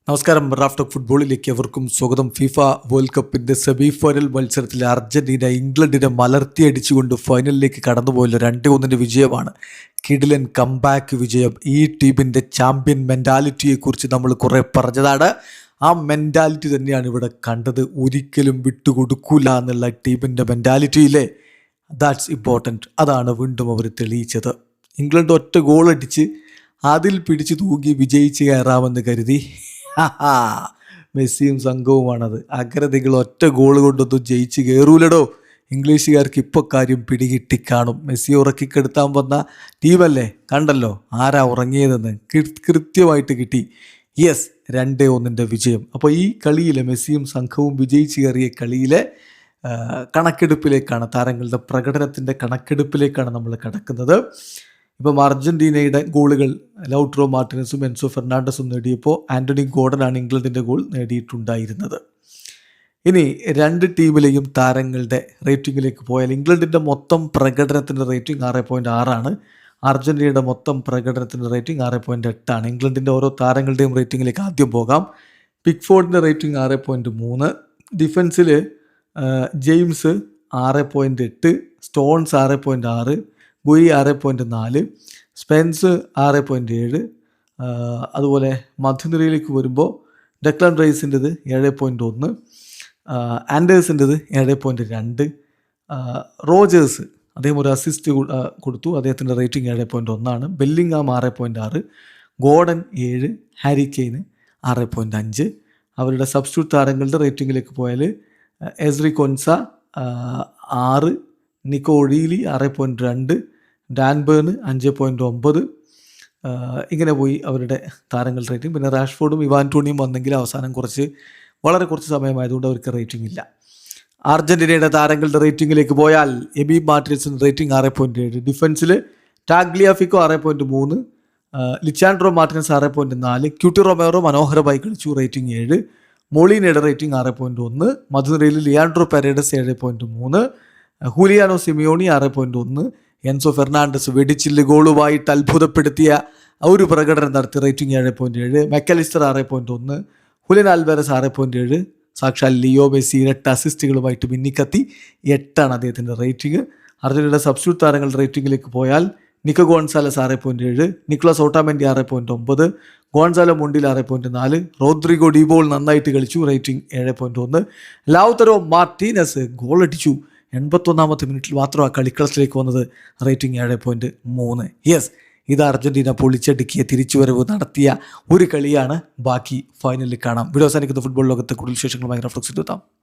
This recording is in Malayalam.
നമസ്കാരം. റാഫ് ടോക്ക് ഫുട്ബോളിലേക്ക് എവർക്കും സ്വാഗതം. ഫിഫ വേൾഡ് കപ്പിൻ്റെ സെമി ഫൈനൽ മത്സരത്തിൽ അർജന്റീന ഇംഗ്ലണ്ടിനെ മലർത്തിയടിച്ചുകൊണ്ട് ഫൈനലിലേക്ക് കടന്നുപോയല്ലോ. 2-1 വിജയമാണ്. കിടിലൻ കംബാക്ക് വിജയം. ഈ ടീമിൻ്റെ ചാമ്പ്യൻ മെൻറ്റാലിറ്റിയെക്കുറിച്ച് നമ്മൾ കുറേ പറഞ്ഞതാണ്. ആ മെൻറ്റാലിറ്റി തന്നെയാണ് ഇവിടെ കണ്ടത്. ഒരിക്കലും വിട്ടുകൊടുക്കൂല എന്നുള്ള ടീമിൻ്റെ മെൻറ്റാലിറ്റിയിലെ ദാറ്റ്സ് ഇമ്പോർട്ടൻറ്റ്. അതാണ് വീണ്ടും അവർ തെളിയിച്ചത്. ഇംഗ്ലണ്ട് ഒറ്റ ഗോളടിച്ച് അതിൽ പിടിച്ച് തൂക്കി വിജയിച്ച് കയറാമെന്ന് കരുതി. മെസ്സിയും സംഘവുമാണത്. അഗ്രതികൾ ഒറ്റ ഗോൾ കൊണ്ടൊന്നും ജയിച്ച് കയറൂലടോ. ഇംഗ്ലീഷുകാർക്ക് ഇപ്പോൾ കാര്യം പിടികിട്ടി കാണും. മെസ്സി ഉറക്കിക്കെടുത്താൻ വന്ന ടീമല്ലേ, കണ്ടല്ലോ ആരാ ഉറങ്ങിയതെന്ന് കൃത്യമായിട്ട് കിട്ടി. യെസ്, 2-1 വിജയം. അപ്പോൾ ഈ കളിയിലെ മെസ്സിയും സംഘവും വിജയിച്ച് കയറിയ കളിയിലെ കണക്കെടുപ്പിലേക്കാണ്, താരങ്ങളുടെ പ്രകടനത്തിൻ്റെ കണക്കെടുപ്പിലേക്കാണ് നമ്മൾ കടക്കുന്നത്. ഇപ്പം അർജൻറ്റീനയുടെ ഗോളുകൾ ലൗട്രോ മാർട്ടിനസും എൻസോ ഫെർണാണ്ടസും നേടിയപ്പോൾ ആൻ്റണി ഗോർഡനാണ് ഇംഗ്ലണ്ടിൻ്റെ ഗോൾ നേടിയിട്ടുണ്ടായിരുന്നത്. ഇനി രണ്ട് ടീമിലെയും താരങ്ങളുടെ റേറ്റിങ്ങിലേക്ക് പോയാൽ ഇംഗ്ലണ്ടിൻ്റെ മൊത്തം പ്രകടനത്തിൻ്റെ റേറ്റിംഗ് 6.6 അർജൻറ്റീനയുടെ മൊത്തം പ്രകടനത്തിൻ്റെ റേറ്റിംഗ് 6.8. ഇംഗ്ലണ്ടിൻ്റെ ഓരോ താരങ്ങളുടെയും റേറ്റിങ്ങിലേക്ക് ആദ്യം പോകാം. പിക്ഫോർഡിൻ്റെ റേറ്റിംഗ് 6.3. ഡിഫൻസിൽ ജെയിംസ് 6.8, സ്റ്റോൺസ് 6.6, ഗുയി 6.4, സ്പെൻസ് 6.7. അതുപോലെ മധ്യനിരയിലേക്ക് വരുമ്പോൾ ഡെക്ലാൻ റൈസിൻ്റെത് 7.1, ആൻഡേഴ്സിൻ്റെത് 7.2, റോജേഴ്സ് അദ്ദേഹം ഒരു അസിസ്റ്റ് കൊടുത്തു, അദ്ദേഹത്തിൻ്റെ rating 7.1. Bellingham 6.6, Gordon 7, Harry Kane 6.5. അവരുടെ സബ്സ്റ്റിറ്റ്യൂട്ട് താരങ്ങളുടെ റേറ്റിങ്ങിലേക്ക് പോയാൽ എസ്രി കൊൻസ 6, നിക്കോ ഒഴീലി 6.2, ഡാൻബേൺ 5.9. ഇങ്ങനെ പോയി അവരുടെ താരങ്ങൾ റേറ്റിംഗ്. പിന്നെ റാഷ്ഫോർഡും ഇവാൻ ടോണിയും വന്നെങ്കിൽ അവസാനം വളരെ കുറച്ച് സമയമായതുകൊണ്ട് അവർക്ക് റേറ്റിംഗ് ഇല്ല. അർജൻറ്റീനയുടെ താരങ്ങളുടെ റേറ്റിങ്ങിലേക്ക് പോയാൽ എബി മാർട്ടിനസിന് റേറ്റിംഗ് 6.7. ഡിഫൻസിൽ Tagliafico 6.3, Lisandro Martinez 6.4, Cuti Romero മനോഹരമായി കളിച്ചു, റേറ്റിംഗ് 7. മൊളീനയുടെ റേറ്റിംഗ് 6.1. മധുരയിൽ Leandro Paredes 7.3, Giuliano Simeone 6.1, Enzo Fernandez വെടിച്ചില്ല് ഗോളുമായിട്ട് അത്ഭുതപ്പെടുത്തിയ ഒരു പ്രകടനം നടത്തി, റേറ്റിംഗ് 7.7. Mac Allister 6.1, Julian Alvares 6.7. സാക്ഷാൽ ലിയോ മെസ്സി 8 അസിസ്റ്റുകളുമായിട്ട് മിന്നിക്കത്തി 8 അദ്ദേഹത്തിൻ്റെ റേറ്റിംഗ്. അർജന്റീനയുടെ സബ്സ്റ്റിറ്റ്യൂട്ട് താരങ്ങളുടെ റേറ്റിംഗിലേക്ക് പോയാൽ Nico Gonzalez 6.7, Nicolas Otamendi 6.9, Gonzalo Montiel 6.4, Rodrigo De Paul നന്നായിട്ട് കളിച്ചു, റേറ്റിംഗ് 7.1. ലൗതറോ മാർട്ടീനസ് ഗോളടിച്ചു, 81ാമത്തെ മിനിറ്റിൽ മാത്രം ആ കളിക്കളത്തിലേക്ക് വന്നത്, റേറ്റിംഗ് 7.3. യെസ്, ഇത് അർജൻറ്റീന പൊളിച്ചടുക്കിയ തിരിച്ചുവരവ് നടത്തിയ ഒരു കളിയാണ്. ബാക്കി ഫൈനലിൽ കാണാം. വീഡിയോ അവസാനിക്കുന്ന ഫുട്ബോൾ ലോകത്തെ കൂടുതൽ വിശേഷങ്ങളുമായി റഫ്ലക്സ് എത്താം.